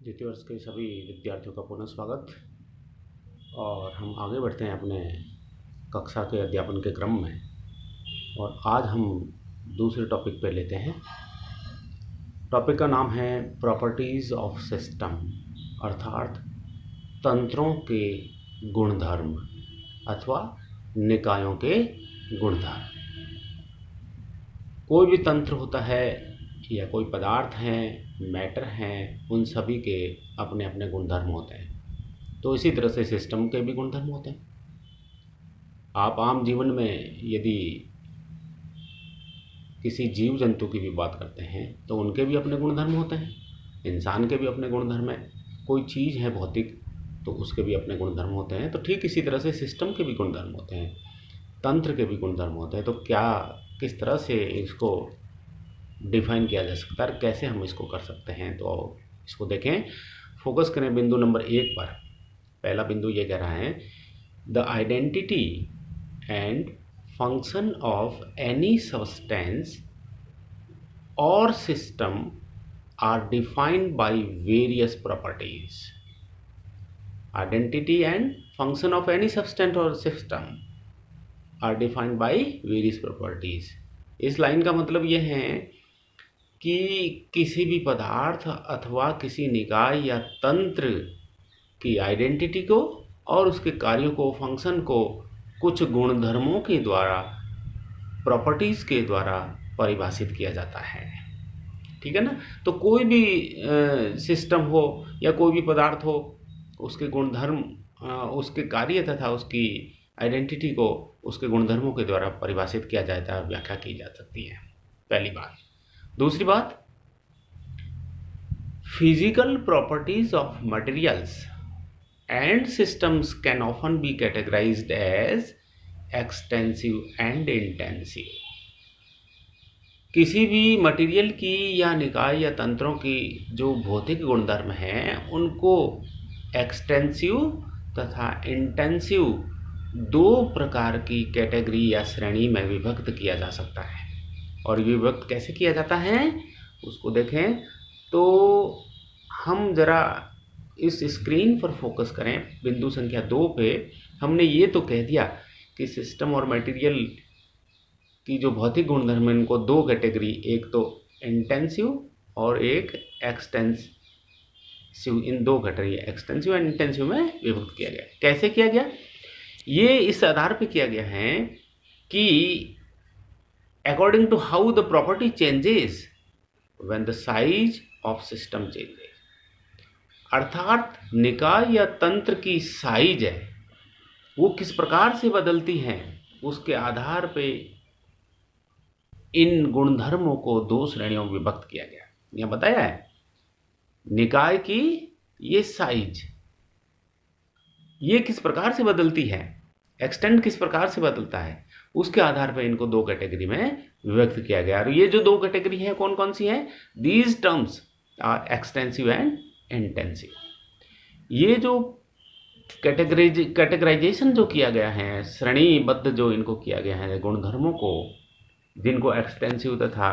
द्वितीय वर्ष के सभी विद्यार्थियों का पुनः स्वागत। और हम आगे बढ़ते हैं अपने कक्षा के अध्यापन के क्रम में। और आज हम दूसरे टॉपिक पे लेते हैं। टॉपिक का नाम है प्रॉपर्टीज़ ऑफ सिस्टम, अर्थात तंत्रों के गुणधर्म अथवा निकायों के गुणधर्म। कोई भी तंत्र होता है या कोई पदार्थ हैं, मैटर हैं, उन सभी के अपने अपने गुणधर्म होते हैं। तो इसी तरह से सिस्टम के भी गुणधर्म होते हैं। आप आम जीवन में यदि किसी जीव जंतु की भी बात करते हैं तो उनके भी अपने गुणधर्म होते हैं। इंसान के भी अपने गुणधर्म हैं। कोई चीज़ है भौतिक तो उसके भी अपने गुणधर्म होते हैं। तो ठीक इसी तरह से सिस्टम के भी गुणधर्म होते हैं, तंत्र के भी गुणधर्म होते हैं। तो किस तरह से इसको डिफाइन किया जा सकता है, कैसे हम इसको कर सकते हैं, तो इसको देखें। फोकस करें बिंदु नंबर 1 पर। पहला बिंदु ये कह रहा है, the identity and function of any substance or system are defined by various properties. Identity and function of any substance or system are defined by various properties. इस लाइन का मतलब ये है कि किसी भी पदार्थ अथवा किसी निकाय या तंत्र की आइडेंटिटी को और उसके कार्यों को, फंक्शन को कुछ गुणधर्मों के द्वारा, प्रॉपर्टीज़ के द्वारा परिभाषित किया जाता है। ठीक है ना। तो कोई भी सिस्टम हो या कोई भी पदार्थ हो, उसके गुणधर्म, उसके कार्य तथा उसकी आइडेंटिटी को उसके गुणधर्मों के द्वारा परिभाषित किया जाता है, व्याख्या की जा सकती है। पहली बात। दूसरी बात, physical properties of materials and systems can often be categorized as extensive and intensive. किसी भी मटेरियल की या निकाय या तंत्रों की जो भौतिक गुणधर्म हैं उनको एक्सटेंसिव तथा इंटेंसिव दो प्रकार की कैटेगरी या श्रेणी में विभक्त किया जा सकता है। और विभक्त कैसे किया जाता है उसको देखें। तो हम ज़रा इस स्क्रीन पर फोकस करें, बिंदु संख्या 2 पे। हमने ये तो कह दिया कि सिस्टम और मटेरियल की जो भौतिक गुणधर्म है इनको दो कैटेगरी, एक तो इंटेंसिव और एक एक्सटेंसिव, इन दो कैटेगरी एक्सटेंसिव एंड इंटेंसिव में विभक्त किया गया। कैसे किया गया? ये इस आधार पे किया गया है कि according to how the property changes when the size of system changes। अर्थात निकाय या तंत्र की साइज है वो किस प्रकार से बदलती है, उसके आधार पे इन गुणधर्मों को दो श्रेणियों में विभक्त किया गया। यह बताया है निकाय की ये साइज ये किस प्रकार से बदलती है, एक्सटेंड किस प्रकार से बदलता है, उसके आधार पर इनको दो कैटेगरी में विभक्त किया गया। और ये जो दो कैटेगरी हैं कौन कौन सी हैं? These terms are extensive and intensive. ये जो कैटेगराइजेशन जो किया गया है, श्रेणीबद्ध जो इनको किया गया है गुणधर्मों को, जिनको एक्सटेंसिव तथा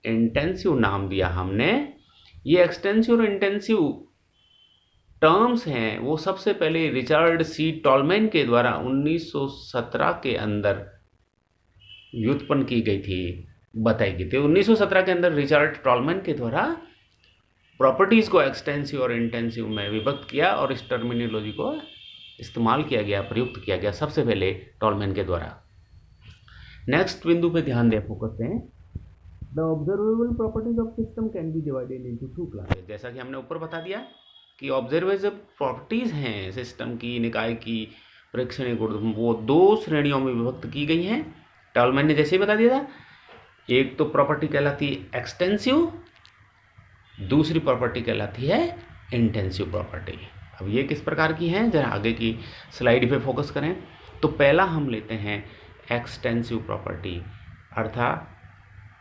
इंटेंसिव नाम दिया हमने, ये एक्सटेंसिव और इंटेंसिव टर्म्स हैं वो सबसे पहले रिचर्ड सी टॉलमैन के द्वारा 1917 के अंदर व्युत्पन्न की गई थी, बताई गई थी। 1917 के अंदर रिचर्ड टॉलमैन के द्वारा प्रॉपर्टीज़ को एक्सटेंसिव और इंटेंसिव में विभक्त किया और इस टर्मिनोलॉजी को इस्तेमाल किया गया, प्रयुक्त किया गया सबसे पहले टॉलमैन के द्वारा। नेक्स्ट बिंदु पे ध्यान दें, फोकस दें। The observable properties of system can be divided into two classes. जैसा कि हमने ऊपर बता दिया कि ऑब्जर्वेबल प्रॉपर्टीज़ हैं सिस्टम की, निकाय की, प्रेक्षणीय गुण, वो दो श्रेणियों में विभक्त की गई हैं। टॉलमैन ने जैसे ही बता दिया था, एक तो प्रॉपर्टी कहलाती है एक्सटेंसिव, दूसरी प्रॉपर्टी कहलाती है इंटेंसिव प्रॉपर्टी। अब ये किस प्रकार की हैं, जरा आगे की स्लाइड पे फोकस करें। तो पहला हम लेते हैं एक्सटेंसिव प्रॉपर्टी, अर्थात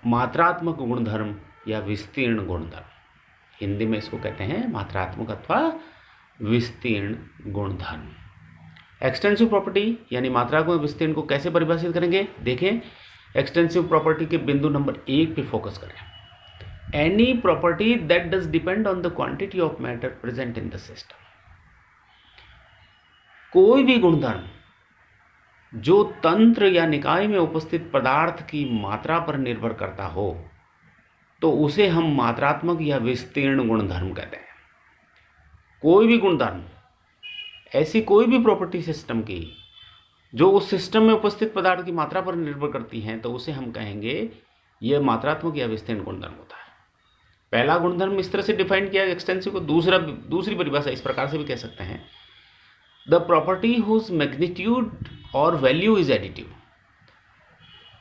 मात्रात्मक गुणधर्म या विस्तीर्ण गुणधर्म। हिंदी में इसको कहते हैं मात्रात्मक अथवा विस्तीर्ण गुणधर्म। एक्सटेंसिव प्रॉपर्टी यानी मात्रात्मक विस्तीर्ण को कैसे परिभाषित करेंगे, देखें। एक्सटेंसिव प्रॉपर्टी के बिंदु नंबर 1 पे फोकस करें। Any property that does depend on the quantity of matter present in the system. कोई भी गुणधर्म जो तंत्र या निकाय में उपस्थित पदार्थ की मात्रा पर निर्भर करता हो तो उसे हम मात्रात्मक या विस्तीर्ण गुणधर्म कहते हैं। कोई भी गुणधर्म, ऐसी कोई भी प्रॉपर्टी सिस्टम की जो उस सिस्टम में उपस्थित पदार्थ की मात्रा पर निर्भर करती हैं तो उसे हम कहेंगे यह मात्रात्मक या विस्तीर्ण गुणधर्म होता है। पहला गुणधर्म इस तरह से डिफाइन किया एक्सटेंसिव को। दूसरी परिभाषा इस प्रकार से भी कह सकते हैं, द प्रॉपर्टी हुज मैग्नीट्यूड और वैल्यू इज एडिटिव।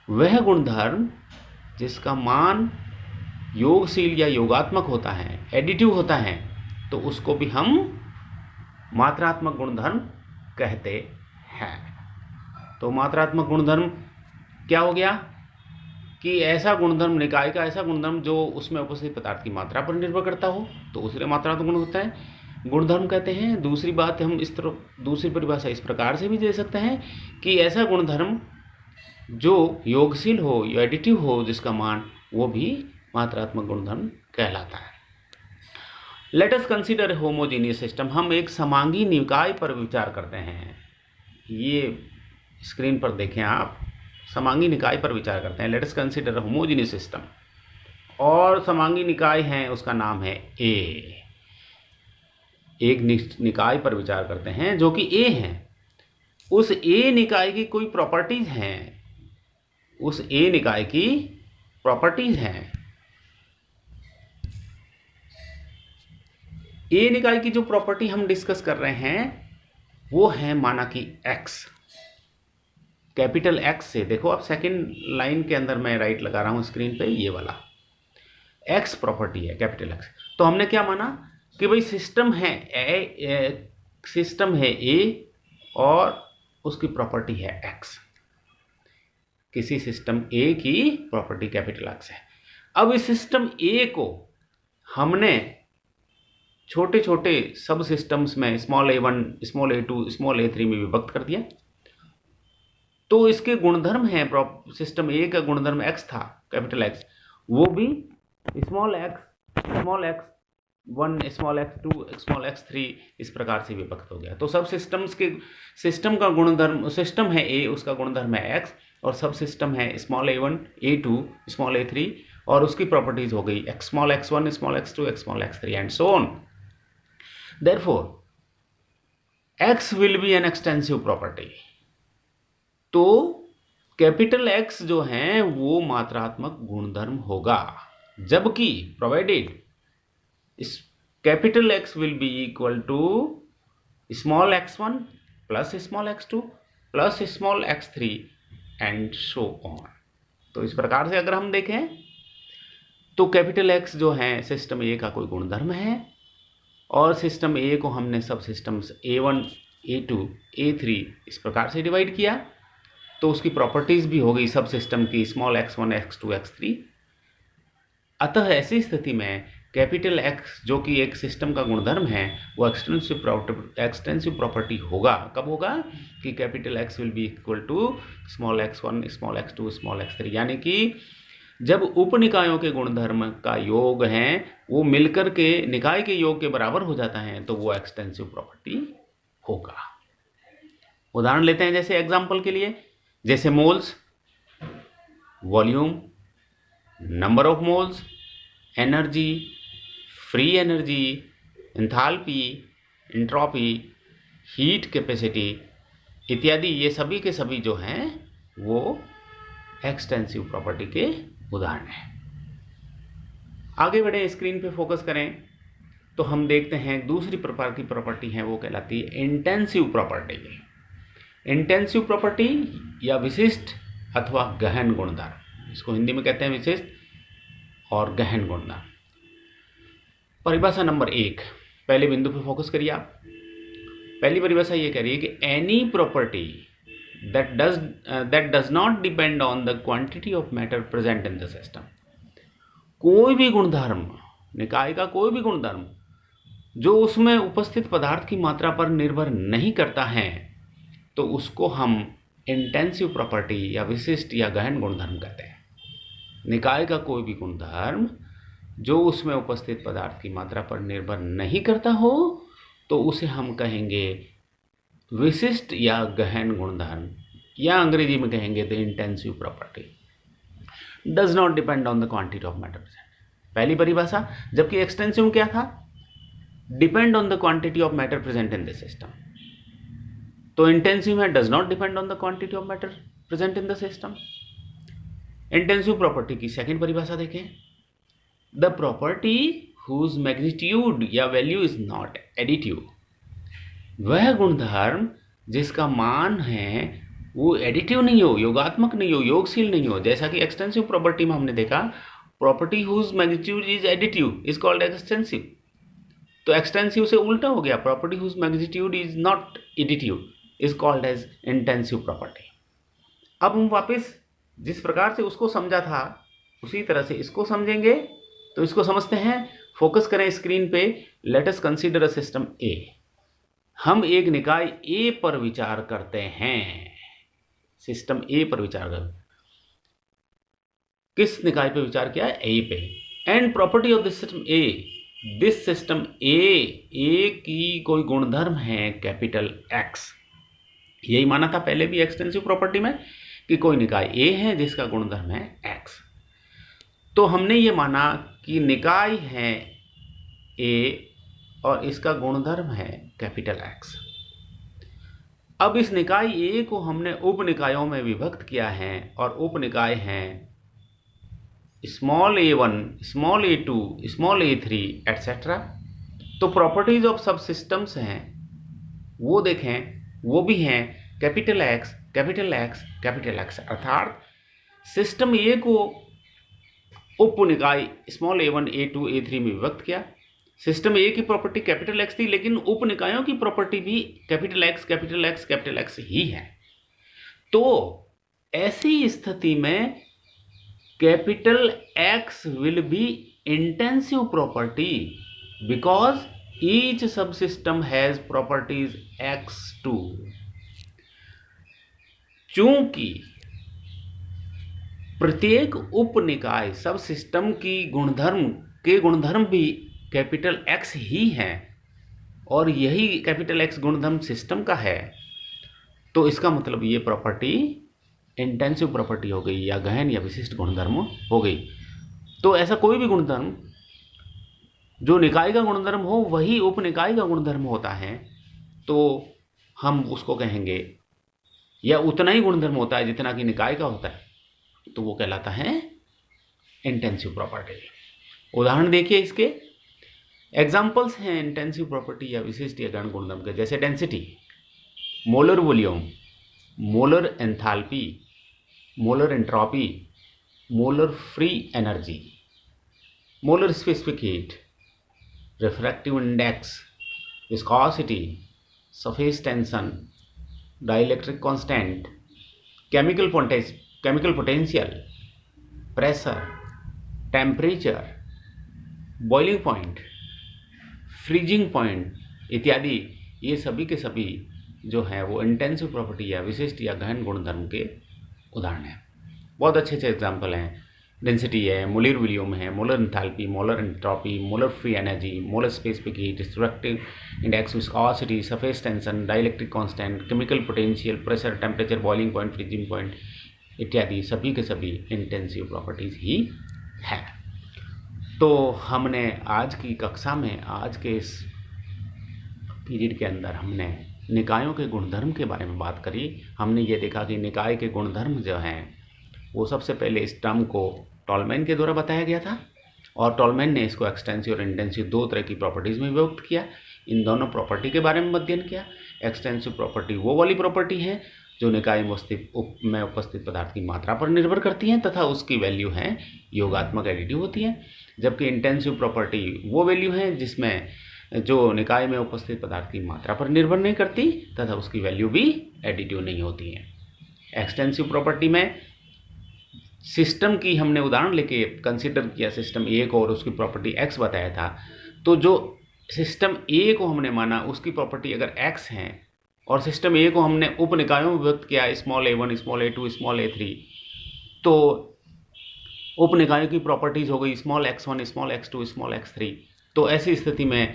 वह गुणधर्म जिसका मान योगशील या योगात्मक होता है, एडिटिव होता है, तो उसको भी हम मात्रात्मक गुणधर्म कहते हैं। तो मात्रात्मक गुणधर्म क्या हो गया कि ऐसा गुणधर्म, निकाय का ऐसा गुणधर्म जो उसमें उपस्थित पदार्थ की मात्रा पर निर्भर करता हो तो उसे मात्रात्मक गुण होता है, गुणधर्म कहते हैं। दूसरी बात हम इस तरह दूसरी परिभाषा इस प्रकार से भी दे सकते हैं कि ऐसा गुणधर्म जो योगशील हो या एडिटिव हो जिसका मान, वो भी मात्रात्मक गुणधर्म कहलाता है। Late us consider homogeneous system. हम एक समांगी निकाय पर विचार करते हैं। ये स्क्रीन पर देखें आप, समांगी निकाय पर विचार करते हैं। Late us consider homogeneous system, और समांगी निकाय है उसका नाम है ए। एक निकाय पर विचार करते हैं जो कि ए है। उस ए निकाय की कोई प्रॉपर्टीज हैं, उस ए निकाय की प्रॉपर्टीज हैं। ए निकाय की जो प्रॉपर्टी हम डिस्कस कर रहे हैं वो है माना कि एक्स, कैपिटल एक्स से। देखो आप सेकंड लाइन के अंदर मैं राइट लगा रहा हूं स्क्रीन पे, ये वाला एक्स प्रॉपर्टी है, कैपिटल एक्स। तो हमने क्या माना कि भाई सिस्टम है सिस्टम है ए और उसकी प्रॉपर्टी है एक्स। किसी सिस्टम ए की प्रॉपर्टी कैपिटल एक्स है। अब इस सिस्टम ए को हमने छोटे छोटे सब सिस्टम्स में small a1, small a2, small a3 में विभक्त कर दिया। तो इसके गुणधर्म हैं, सिस्टम ए का गुणधर्म एक्स था, कैपिटल एक्स, वो भी small x1, small x2, small x3 इस प्रकार से विभक्त हो गया। तो सब सिस्टम का गुणधर्म, सिस्टम है ए, उसका गुणधर्म है एक्स, और सब सिस्टम है small a1, a2, small a3, और उसकी प्रॉपर्टीज हो गई small x1, small x2, small x3 and so on. Therefore, X will be an extensive property। तो कैपिटल X जो है वो मात्रात्मक गुणधर्म होगा, जबकि प्रोवाइडेड इस capital X will be equal to small x1 plus small x2 plus small x3 and so on. तो इस प्रकार से अगर हम देखें तो कैपिटल X जो है सिस्टम ए का कोई गुणधर्म है, और सिस्टम ए को हमने सब सिस्टम्स a1, a2, a3 इस प्रकार से डिवाइड किया, तो उसकी प्रॉपर्टीज भी हो गई सब सिस्टम की स्मॉल x1, x2, x3। अतः ऐसी स्थिति में कैपिटल X जो कि एक सिस्टम का गुणधर्म है वो एक्सटेंसिव प्रॉपर्टी होगा। कब होगा कि capital X will be equal to small x1, small x2, small x3, यानी कि जब उपनिकायों के गुणधर्म का योग है वो मिलकर के निकाय के योग के बराबर हो जाता है तो वो एक्सटेंसिव प्रॉपर्टी होगा। उदाहरण लेते हैं, जैसे एग्जांपल के लिए, जैसे moles, volume, number of moles, energy, free energy, enthalpy, entropy, heat capacity इत्यादि, ये सभी के सभी जो हैं वो एक्सटेंसिव प्रॉपर्टी के उदाहरण है। आगे बढ़े, स्क्रीन पे फोकस करें तो हम देखते हैं दूसरी प्रकार की प्रॉपर्टी है, वो कहलाती है इंटेंसिव प्रॉपर्टी। इंटेंसिव प्रॉपर्टी या विशिष्ट अथवा गहन गुणधर्म, इसको हिंदी में कहते हैं विशिष्ट और गहन गुणधर्म। परिभाषा नंबर 1, पहले बिंदु पे फोकस करिए आप। पहली परिभाषा ये कह रही है कि any property that does not depend on the quantity of matter present in the system। कोई भी गुणधर्म, निकाय का कोई भी गुणधर्म जो उसमें उपस्थित पदार्थ की मात्रा पर निर्भर नहीं करता है तो उसको हम इंटेंसिव प्रॉपर्टी या विशिष्ट या गहन गुणधर्म कहते हैं। निकाय का कोई भी गुणधर्म जो उसमें उपस्थित पदार्थ की मात्रा पर निर्भर नहीं करता हो तो उसे हम कहेंगे विशिष्ट या गहन गुणधर्म, या अंग्रेजी में कहेंगे the intensive property does not depend on the quantity of matter present. पहली परिभाषा। जबकि एक्सटेंसिव क्या था? Depend on the quantity of matter present in the system. तो इंटेंसिव है does not depend on the quantity of matter present in the system. Intensive property की second परिभाषा देखें। द प्रॉपर्टी हुज मैग्नीट्यूड या value is not additive. वह गुणधर्म जिसका मान है वो एडिटिव नहीं हो, योगात्मक नहीं हो, योगशील नहीं हो। जैसा कि एक्सटेंसिव प्रॉपर्टी में हमने देखा, property whose magnitude is additive is called extensive. तो एक्सटेंसिव से उल्टा हो गया, property whose magnitude is not additive is called as intensive property. अब हम वापस जिस प्रकार से उसको समझा था उसी तरह से इसको समझेंगे। तो इसको समझते हैं। फोकस करें स्क्रीन पे। Let us consider a system A. हम एक निकाय ए पर विचार करते हैं। सिस्टम ए पर विचार कर, किस निकाय पे विचार किया? ए पे। And property of this system A, this system A की कोई गुणधर्म है कैपिटल एक्स। यही माना था पहले भी एक्सटेंसिव प्रॉपर्टी में कि कोई निकाय ए है जिसका गुणधर्म है एक्स। तो हमने ये माना कि निकाय है ए और इसका गुणधर्म है कैपिटल एक्स। अब इस निकाय ए को हमने उप निकायों में विभक्त किया है और उप निकाय हैं small a1, small a2, small a3 etcetera. तो प्रॉपर्टीज ऑफ सब सिस्टम्स हैं वो देखें, वो भी हैं capital X, capital X, capital x. अर्थात सिस्टम ए को उप निकाय स्मॉल a1, a2, a3 में विभक्त किया। सिस्टम ए की प्रॉपर्टी कैपिटल एक्स थी, लेकिन उप निकायों की प्रॉपर्टी भी capital X, capital X, capital X ही है। तो ऐसी स्थिति में capital X will be intensive property because each subsystem has properties x2। चूंकि प्रत्येक उप निकाय सब सिस्टम की गुणधर्म भी कैपिटल एक्स ही है और यही कैपिटल एक्स गुणधर्म सिस्टम का है, तो इसका मतलब ये प्रॉपर्टी इंटेंसिव प्रॉपर्टी हो गई या गहन या विशिष्ट गुणधर्म हो गई। तो ऐसा कोई भी गुणधर्म जो निकाय का गुणधर्म हो वही उप निकाय का गुणधर्म होता है, तो हम उसको कहेंगे, या उतना ही गुणधर्म होता है जितना कि निकाय का होता है, तो वो कहलाता है इंटेंसिव प्रॉपर्टी। उदाहरण देखिए इसके। एग्जाम्पल्स हैं इंटेंसिव प्रॉपर्टी या विशिष्ट या गहन गुणधर्म के, जैसे density, molar volume, molar enthalpy, molar entropy, molar free energy, molar specific heat, refractive index, viscosity, surface tension, dielectric constant, chemical potential, pressure, temperature, boiling point, freezing point इत्यादि। ये सभी के सभी जो हैं वो इंटेंसिव प्रॉपर्टी या विशिष्ट या गहन गुणधर्म के उदाहरण हैं। बहुत अच्छे अच्छे एग्जाम्पल हैं। डेंसिटी है, मोलर वॉल्यूम है, molar enthalpy, molar entropy, molar free energy, molar specific heat, refractive index, viscosity, surface tension, dielectric constant, chemical potential, pressure, temperature, boiling point, freezing point इत्यादि सभी के सभी इंटेंसिव प्रॉपर्टीज ही है। तो हमने आज की कक्षा में, आज के इस पीरियड के अंदर हमने निकायों के गुणधर्म के बारे में बात करी। हमने ये देखा कि निकाय के गुणधर्म जो हैं वो सबसे पहले इस टर्म को टॉलमैन के द्वारा बताया गया था और टॉलमैन ने इसको एक्सटेंसिव और इंटेंसिव दो तरह की प्रॉपर्टीज़ में विभक्त किया। इन दोनों प्रॉपर्टी के बारे में अध्ययन किया। एक्सटेंसिव प्रॉपर्टी वो वाली प्रॉपर्टी है जो निकाय में उपस्थित पदार्थ की मात्रा पर निर्भर करती हैं तथा उसकी वैल्यू है योगात्मक एडिटिव होती है, जबकि इंटेंसिव प्रॉपर्टी वो वैल्यू है जिसमें जो निकाय में उपस्थित पदार्थ की मात्रा पर निर्भर नहीं करती तथा उसकी वैल्यू भी एडिटिव नहीं होती है। एक्सटेंसिव प्रॉपर्टी में सिस्टम की हमने उदाहरण लेके कंसिडर किया, सिस्टम ए को, और उसकी प्रॉपर्टी एक्स बताया था। तो जो सिस्टम ए को हमने माना उसकी प्रॉपर्टी अगर एक्स है और सिस्टम ए को हमने उप निकायों में विभक्त किया, small a1, small a2, small a3, तो उप निकायों की प्रॉपर्टीज हो गई small x1, small x2, small x3। तो ऐसी स्थिति में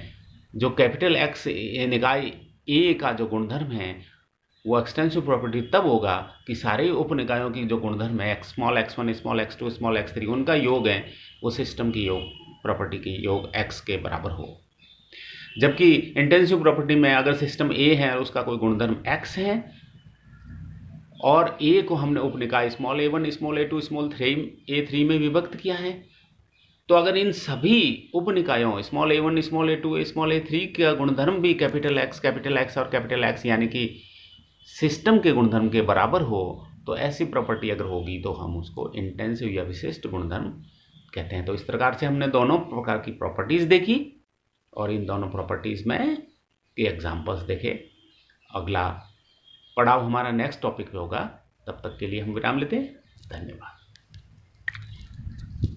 जो कैपिटल X निकाय A का जो गुणधर्म है वो एक्सटेंसिव प्रॉपर्टी तब होगा कि सारे उप निकायों की जो गुणधर्म है small x1, small x2, small x3 उनका योग है वो सिस्टम की योग प्रॉपर्टी की योग x के बराबर हो। जबकि इंटेंसिव प्रॉपर्टी में अगर सिस्टम A है और उसका कोई गुणधर्म x है और A को हमने उप निकाय small a1, small a2, small a3 में विभक्त किया है, तो अगर इन सभी उप निकायों small a1, small a2, small a3 का गुणधर्म भी कैपिटल X और कैपिटल X यानी कि सिस्टम के गुणधर्म के बराबर हो, तो ऐसी प्रॉपर्टी अगर होगी तो हम उसको इंटेंसिव या विशिष्ट गुणधर्म कहते हैं। तो इस प्रकार से हमने दोनों प्रकार की प्रॉपर्टीज़ देखी और इन दोनों प्रॉपर्टीज़ में के एग्जाम्पल्स देखे। अगला पड़ाव हमारा नेक्स्ट टॉपिक पे होगा, तब तक के लिए हम विराम लेते हैं। धन्यवाद।